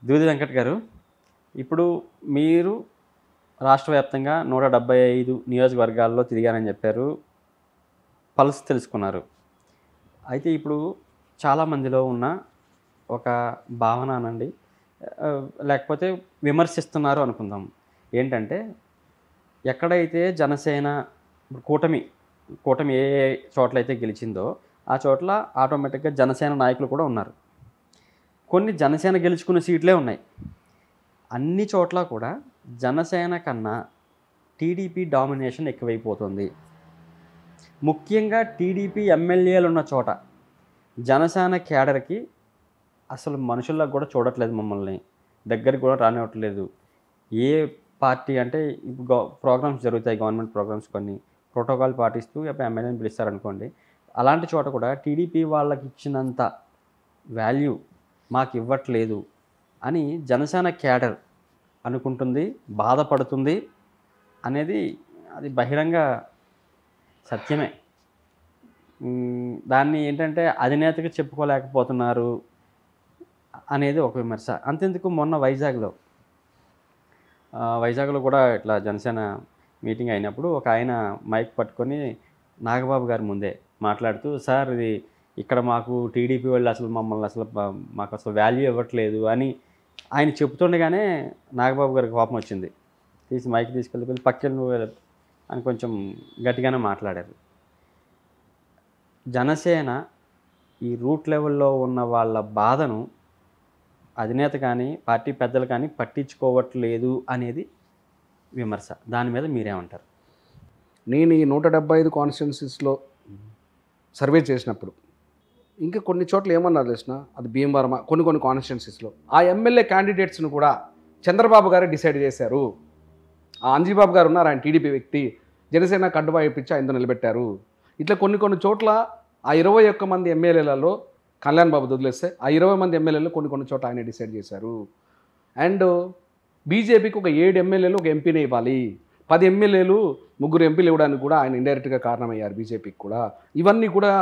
దూది వెంకట్ గారు, ఇప్పుడు మీరు రాష్ట్ర వ్యాప్తంగా 175 నియోజకవర్గాల్లో తిరిగారని చెప్పారు. పల్స్ తెలుసుకున్నారు. అయితే ఇప్పుడు చాలామందిలో ఉన్న ఒక భావన అనండి, లేకపోతే విమర్శిస్తున్నారు అనుకుందాం. ఏంటంటే, ఎక్కడైతే జనసేన ఇప్పుడు కూటమి ఏ ఏ చోట్లయితే గెలిచిందో ఆ చోట్ల ఆటోమేటిక్గా జనసేన నాయకులు కూడా ఉన్నారు. కొన్ని జనసేన గెలుచుకున్న సీట్లే ఉన్నాయి. అన్ని చోట్ల కూడా జనసేన కన్నా టీడీపీ డామినేషన్ ఎక్కువైపోతుంది. ముఖ్యంగా టీడీపీ ఎమ్మెల్యేలు ఉన్న చోట జనసేన క్యాడర్కి అసలు మనుషుల్లా కూడా చూడట్లేదు, మమ్మల్ని దగ్గరికి కూడా రానివ్వట్లేదు. ఏ పార్టీ అంటే ప్రోగ్రామ్స్ జరుగుతాయి, గవర్నమెంట్ ప్రోగ్రామ్స్ కొన్ని ప్రోటోకాల్ పాటిస్తూ ఎమ్మెల్యేని పిలుస్తారనుకోండి. అలాంటి చోట కూడా టీడీపీ వాళ్ళకి ఇచ్చినంత వాల్యూ మాకు ఇవ్వట్లేదు అని జనసేన క్యాడర్ అనుకుంటుంది, బాధపడుతుంది అనేది అది బహిరంగ సత్యమే. దాన్ని ఏంటంటే అధినేతకి చెప్పుకోలేకపోతున్నారు అనేది ఒక విమర్శ. అంతెందుకు మొన్న వైజాగ్లో కూడా ఇట్లా జనసేన మీటింగ్ అయినప్పుడు ఒక ఆయన మైక్ పట్టుకొని నాగబాబు గారి ముందే మాట్లాడుతూ, సార్ ఇది ఇక్కడ మాకు టీడీపీ వాళ్ళు అసలు మమ్మల్ని మాకు అసలు వాల్యూ ఇవ్వట్లేదు అని ఆయన చెప్తుండగానే నాగబాబు గారికి కోపం వచ్చింది. మైక్ తీసుకెళ్ళి పక్కన అని కొంచెం గట్టిగానే మాట్లాడారు. జనసేన ఈ రూట్ లెవెల్లో ఉన్న వాళ్ళ బాధను అధినేత కానీ పార్టీ పెద్దలు కానీ పట్టించుకోవట్లేదు అనేది విమర్శ. దాని మీద మీరేమంటారు? నేను ఈ 175 కాన్స్టిట్యున్సీస్లో సర్వే చేసినప్పుడు ఇంకా కొన్ని చోట్ల ఏమన్నారు తెలిసిన, అది భీమవరం కొన్ని కాన్స్టిట్యున్సీస్లో ఆ ఎమ్మెల్యే క్యాండిడేట్స్ను కూడా చంద్రబాబు గారే డిసైడ్ చేశారు. ఆ అంజీబాబు గారు ఉన్నారు, ఆయన టీడీపీ వ్యక్తి, జనసేన కడ్డుబా ఇప్పించి ఆయనతో నిలబెట్టారు. ఇట్లా కొన్ని చోట్ల ఆ 21 మంది ఎమ్మెల్యేలలో కళ్యాణ్ బాబు వదిలేస్తే ఆ 20 మంది ఎమ్మెల్యేలు కొన్ని చోట్ల ఆయన డిసైడ్ చేశారు. అండ్ బీజేపీకి ఒక 7 ఎమ్మెల్యేలు ఒక ఎంపీని ఇవ్వాలి, 10 ఎమ్మెల్యేలు 3 ఎంపీలు ఇవ్వడానికి కూడా ఆయన ఇండైరెక్ట్గా కారణమయ్యారు బీజేపీకి కూడా. ఇవన్నీ కూడా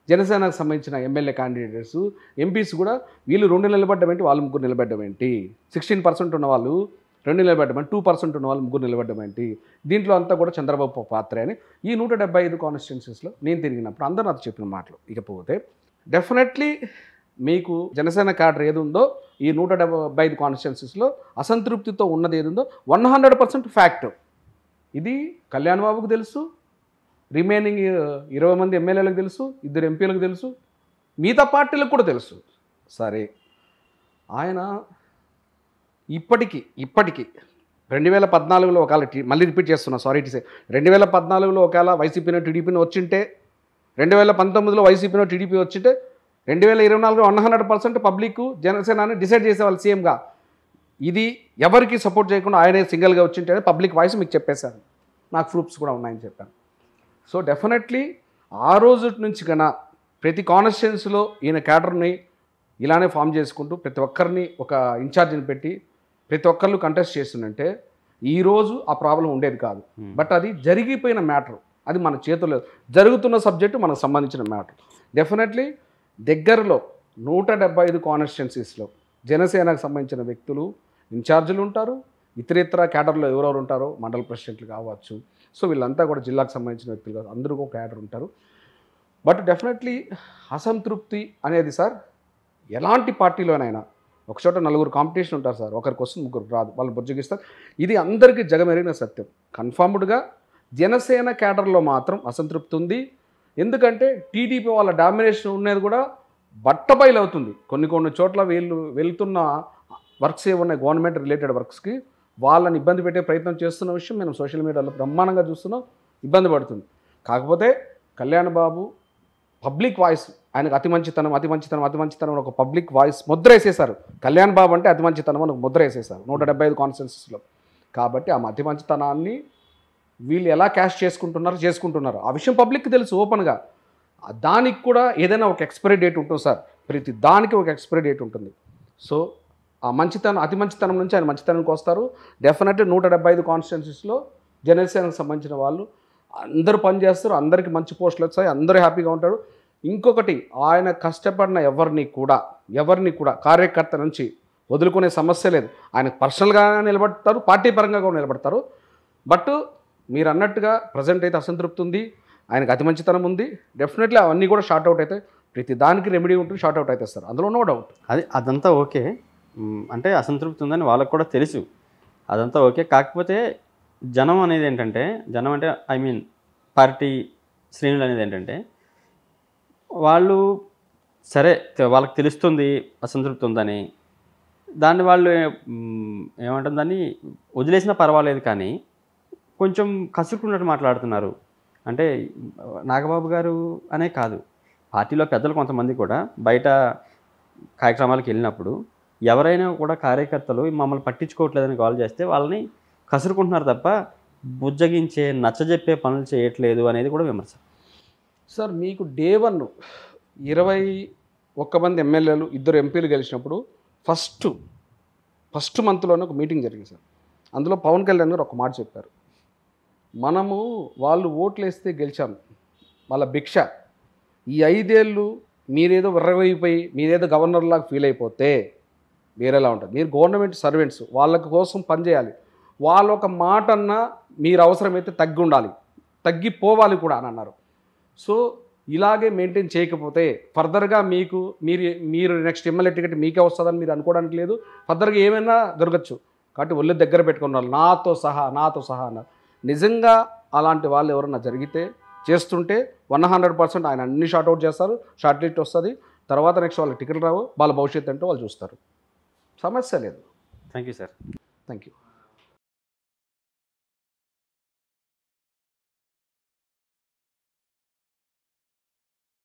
జనసేనకు సంబంధించిన ఎమ్మెల్యే క్యాండిడేట్స్ ఎంపీస్ కూడా వీళ్ళు 2 నిలబడ్డం ఏంటి, వాళ్ళు 3 నిలబడ్డం ఏంటి, 16% ఉన్న వాళ్ళు 2 నిలబడ్డం ఏంటి, 2% ఉన్న వాళ్ళు 3 నిలబడ్డం ఏంటి, దీంట్లో అంతా కూడా చంద్రబాబు పాత్రే అని ఈ 175 కాన్స్టిట్యున్సీస్లో నేను తిరిగినప్పుడు అందరూ నాకు చెప్పిన మాటలు. ఇకపోతే డెఫినెట్లీ మీకు జనసేన క్యాడర్ ఏది ఉందో ఈ 175 కాన్స్టిట్యున్సీస్లో అసంతృప్తితో ఉన్నది ఏది ఉందో 100% ఫ్యాక్ట్. ఇది కళ్యాణ్ బాబుకు తెలుసు, రిమైనింగ్ 20 మంది ఎమ్మెల్యేలకు తెలుసు, 2 ఎంపీలకు తెలుసు, మిగతా పార్టీలకు కూడా తెలుసు. సరే, ఆయన ఇప్పటికీ 2014లో ఒకవేళ మళ్ళీ రిపీట్ చేస్తున్నా, సారీ టు సే, 2014లో ఒకవేళ వైసీపీనో టీడీపీనో వచ్చింటే, 2019లో వైసీపీనో టీడీపీ వచ్చింటే, 2024లో 100% పబ్లిక్ జనసేనని డిసైడ్ చేసేవాళ్ళు సీఎంగా. ఇది ఎవరికి సపోర్ట్ చేయకుండా ఆయనే సింగిల్గా వచ్చింటే పబ్లిక్ వాయిస్ మీకు చెప్పేశాను, నాకు ప్రూఫ్స్ కూడా ఉన్నాయని చెప్పాను. సో డెఫినెట్లీ ఆ రోజు నుంచి కన్నా ప్రతి కాన్స్టిట్యున్సీలో ఈయన క్యాడర్ని ఇలానే ఫామ్ చేసుకుంటూ ప్రతి ఒక్కరిని ఒక ఇన్ఛార్జిని పెట్టి ప్రతి ఒక్కళ్ళు కంటెస్ట్ చేస్తుందంటే ఈరోజు ఆ ప్రాబ్లం ఉండేది కాదు. బట్ అది జరిగిపోయిన మ్యాటర్, అది మన చేతుల్లో జరుగుతున్న సబ్జెక్టు మనకు సంబంధించిన మ్యాటర్. డెఫినెట్లీ దగ్గరలో 175 కాన్స్టిట్యున్సీస్లో జనసేనకు సంబంధించిన వ్యక్తులు ఇన్ఛార్జీలు ఉంటారు, ఇతరేతర క్యాడర్లో ఎవరెవరు ఉంటారో మండల ప్రెసిడెంట్లు కావచ్చు, సో వీళ్ళంతా కూడా జిల్లాకు సంబంధించిన వ్యక్తులు కాదు, అందరూ ఒక క్యాడర్ ఉంటారు. బట్ డెఫినెట్లీ అసంతృప్తి అనేది సార్ ఎలాంటి పార్టీలోనైనా ఒక చోట 4 కాంపిటీషన్ ఉంటారు సార్, ఒకరికి వస్తుంది 3 రాదు, వాళ్ళు బుజ్జగిస్తారు. ఇది అందరికీ జగమెరిగిన సత్యం. కన్ఫర్మ్డ్గా జనసేన క్యాడర్లో మాత్రం అసంతృప్తి ఉంది. ఎందుకంటే టీడీపీ వాళ్ళ డామినేషన్ ఉన్నది కూడా బట్టబయలు అవుతుంది. కొన్ని చోట్ల వీళ్ళు వెళ్తున్న వర్క్స్ ఏమున్నాయి గవర్నమెంట్ రిలేటెడ్ వర్క్స్కి వాళ్ళని ఇబ్బంది పెట్టే ప్రయత్నం చేస్తున్న విషయం మేము సోషల్ మీడియాలో బ్రహ్మాండంగా చూస్తున్నాం, ఇబ్బంది పడుతుంది. కాకపోతే కళ్యాణ్ బాబు పబ్లిక్ వాయిస్, ఆయనకు అతి మంచితనం ఒక పబ్లిక్ వాయిస్ ముద్ర వేసేశారు. కళ్యాణ్ బాబు అంటే అతి మంచితనం అని ఒక ముద్ర వేసేశారు 175 కాన్స్టిట్యున్సీస్లో. కాబట్టి ఆ అతి మంచితనాన్ని వీళ్ళు ఎలా క్యాష్ చేసుకుంటున్నారు ఆ విషయం పబ్లిక్కి తెలుసు ఓపెన్గా. దానికి కూడా ఏదైనా ఒక ఎక్స్పైరీ డేట్ ఉంటుంది సార్, ప్రతి దానికి ఒక ఎక్స్పైరీ డేట్ ఉంటుంది. సో ఆ అతి మంచితనం నుంచి ఆయన మంచితనానికి వస్తారు. డెఫినెట్లీ 175 కాన్స్టిట్యున్సీస్లో జనసేనకు సంబంధించిన వాళ్ళు అందరూ పనిచేస్తారు, అందరికీ మంచి పోస్టులు వస్తాయి, అందరూ హ్యాపీగా ఉంటారు. ఇంకొకటి, ఆయన కష్టపడిన ఎవరిని కూడా కార్యకర్త నుంచి వదులుకునే సమస్య లేదు. ఆయన పర్సనల్గా నిలబడతారు, పార్టీ పరంగా కూడా నిలబడతారు. బట్ మీరు అన్నట్టుగా ప్రజెంట్ అయితే అసంతృప్తి ఉంది, ఆయనకు అతి మంచితనం ఉంది. డెఫినెట్లీ అవన్నీ కూడా షార్ట్ అవుట్ అవుతాయి. ప్రతి దానికి రెమెడీ ఉంటుంది, షార్ట్ అవుట్ అవుతాయి సార్, అందులో నో డౌట్. అదంతా ఓకే. అంటే అసంతృప్తి ఉందని వాళ్ళకు కూడా తెలుసు, అదంతా ఓకే. కాకపోతే జనం అనేది ఏంటంటే, జనం అంటే ఐ మీన్ పార్టీ శ్రేణులు అనేది ఏంటంటే, వాళ్ళు సరే వాళ్ళకి తెలుస్తుంది అసంతృప్తి ఉందని, దాన్ని వాళ్ళు ఏమంటారు, దాన్ని వదిలేసినా పర్వాలేదు, కానీ కొంచెం కసురుకున్నట్టు మాట్లాడుతున్నారు. అంటే నాగబాబు గారు అనే కాదు, పార్టీలో పెద్దలు కొంతమంది కూడా బయట కార్యక్రమాలకు వెళ్ళినప్పుడు ఎవరైనా కూడా కార్యకర్తలు మమ్మల్ని పట్టించుకోవట్లేదని కాల్ చేస్తే వాళ్ళని కసురుకుంటున్నారు తప్ప బుజ్జగించే నచ్చజెప్పే పనులు చేయట్లేదు అనేది కూడా విమర్శ. సార్ మీకు డే 1 21 మంది ఎమ్మెల్యేలు 2 ఎంపీలు గెలిచినప్పుడు ఫస్ట్ మంత్లోనే ఒక మీటింగ్ జరిగింది సార్. అందులో పవన్ కళ్యాణ్ గారు ఒక మాట చెప్పారు, మనము వాళ్ళు ఓట్లు వేస్తే గెలిచాము, వాళ్ళ భిక్ష ఈ 5 ఏళ్ళు మీరేదో విర్రవైపోయి మీరేదో గవర్నర్లాగా ఫీల్ అయిపోతే వేరేలా ఉంటుంది. మీరు గవర్నమెంట్ సర్వెంట్స్, వాళ్ళ కోసం పనిచేయాలి. వాళ్ళు ఒక మాట అన్నా మీరు అవసరమైతే తగ్గి ఉండాలి, తగ్గిపోవాలి కూడా అని అన్నారు. సో ఇలాగే మెయింటైన్ చేయకపోతే ఫర్దర్గా మీరు నెక్స్ట్ ఎమ్మెల్యే టికెట్ మీకే వస్తుందని మీరు అనుకోవడానికి లేదు. ఫర్దర్గా ఏమైనా జరగచ్చు. కాబట్టి ఒళ్ళు దగ్గర పెట్టుకున్నారు, నాతో సహా అన్నారు. నిజంగా అలాంటి వాళ్ళు ఎవరన్నా జరిగితే చేస్తుంటే 100% ఆయన అన్ని షార్ట్అవుట్ చేస్తారు, షార్ట్ లిస్ట్ వస్తుంది. తర్వాత నెక్స్ట్ వాళ్ళకి టికెట్ రావు, వాళ్ళ భవిష్యత్తు అంటే వాళ్ళు చూస్తారు. సమస్య లేదు. Thank you sir. Thank you.